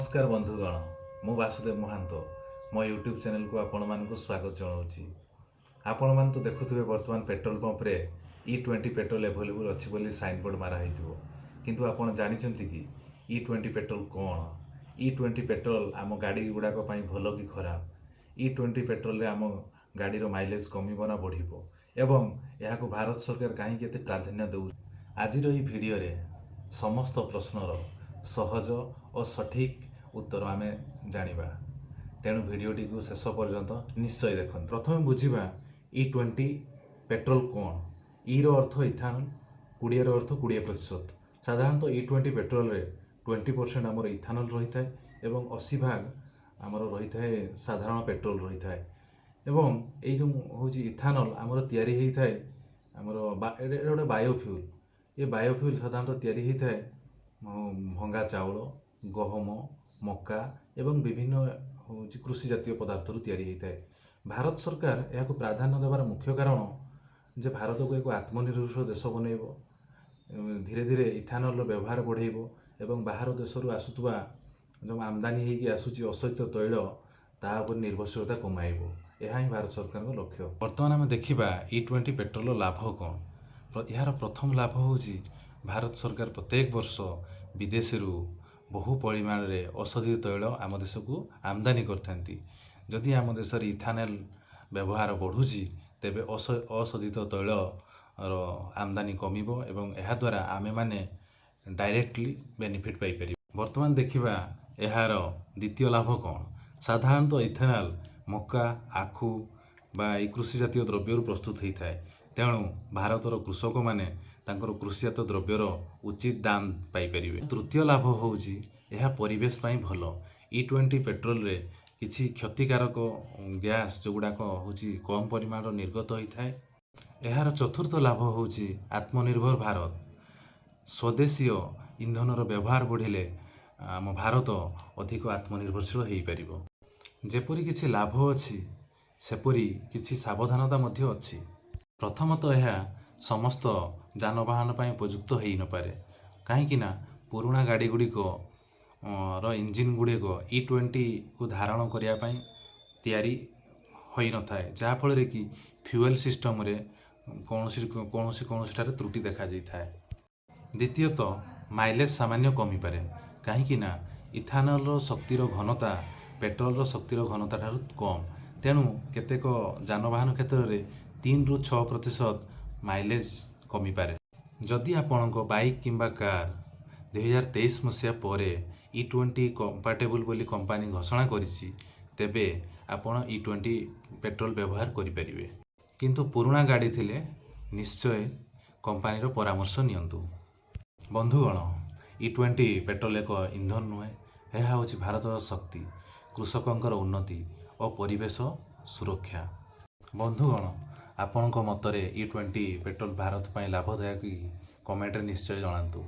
नमस्कार बंधुगण मु वासुदेव महांतो मो यूट्यूब चैनल को आपण मानक स्वागत जनाऊँगी। आपण मान तो देखुवे बर्तमान पेट्रोल पंप रे E20 पेट्रोल एभेलेबल अच्छी बोली साइन बोर्ड मारा होइथिबो, किंतु आपण जानिछंती कि E20 पेट्रोल कौन? E20 पेट्रोल आम गाड़ी गुड़ाक भल कि खराब? E20 पेट्रोल रे आम गाड़ीर माइलेज कमिबो ना बढ़िबो एवं यहाक भारत सरकार कहीं एते प्राधान्य दउ? आजिर ई भिडियो रे समस्त प्रश्नर सहज और सठिक उत्तर आम जानिबा। तेणु भिडियोटी को शेष पर्यंत निश्चय देखते। प्रथम बुझा E20 पेट्रोल कौन? ई रो अर्थ इथानल, 20 रो अर्थ 20%। साधारणतः E20 पेट्रोल रे 20% आमर इथानल रही है एवं 80% आमर रही है साधारण पेट्रोल रही है। एवं ये जो हूँ इथानल आमर तैयारी होता है आमर गोटे बायोफ्यूल। ये बायोफ्यूल साधारणतः तैयारी होता है भंगा चाउल, गहम, मक्का एवं विभिन्न हूँ कृषि जातीय पदार्थ तैयारी होता है। भारत सरकार यह प्राधान्य देवार मुख्य कारण जे भारत को एक आत्मनिर्भरशील देश बनइब, धीरे धीरे इथानल व्यवहार बढ़ेब एवं बाहर देश आसुवा जो आमदानी होगी आसूची असत्य तैल तापर निर्भरशीलता कमाइब। यह ही भारत सरकार लक्ष्य। बर्तमान आम देखा E20 पेट्रोल लाभ कौन? यार प्रथम लाभ हूँ भारत सरकार प्रत्येक वर्ष विदेश बहु परिमाण रे औषधीय तैल आम देश को आमदानी करथांती। जदि आम देश इथानल व्यवहार बढ़ुची तेबे औषधित तैल आमदानी कमिबो एवं एहा द्वारा आमे माने डायरेक्टली बेनिफिट पाई परिबो। वर्तमान देखिबा एहार द्वितीय लाभ कौन? साधारणतः इथेनॉल मक्का, आखु बा कृषि जातीय द्रव्य प्रस्तुत होता है। तेणु भारतर कृषक माने तांकर कृषिजात द्रव्यर उचित दाम पाइपर। तृतीय लाभ हूँ यह परिवेश पाई भल। E20 पेट्रोल रे किसी क्षतिकारक गैस जो गुड़ाक हूँ कम परिमाण निर्गत होता है। यार चतुर्थ लाभ हूँ आत्मनिर्भर भारत। स्वदेशीय इंधनर व्यवहार बढ़िले आम भारत अधिक आत्मनिर्भरशील हो पारिबो। जेपरी किछि लाभ अछि सेपरी किछि सावधानता मध्य अछि। प्रथमतः यह समस्त जानवाहन पर उपयुक्त हो न पारे, कहीं पुराणा गाड़ी गुड़िक इंजिन गुड़िक E20 को धारण करने तैयारी हो न थाए, जहाँफल कि फ्यूएल सिस्टम रे कौन त्रुटि देखा जाए। द्वितीयतः माइलेज सामान्य कमी पारे, कहीं इथानल शक्तिर घनता पेट्रोल शक्तिर घनता ठारू कम। तेणु केतेक जानवाहन क्षेत्र में 3 ରୁ 6% माइलेज कमी पारे। जदि आपण बाइक किंबा कार 2023 मसीहा पर E20 कंपाटेबल बोली कंपनी घोषणा करिछि तेबे आपण E20 पेट्रोल व्यवहार करें। किंतु पुराणा गाड़ी थिले निश्चय कंपनी परामर्श नियंतु। बंधुगण, E20 पेट्रोल एक इंधन नुहे, यह हूँ भारत शक्ति, कृषकंकर उन्नति और परिवेश सुरक्षा। बंधुगण, आपणक मतरे E20 पेट्रोल भारत पर लाभदायक कमेंट निश्चय जनातु।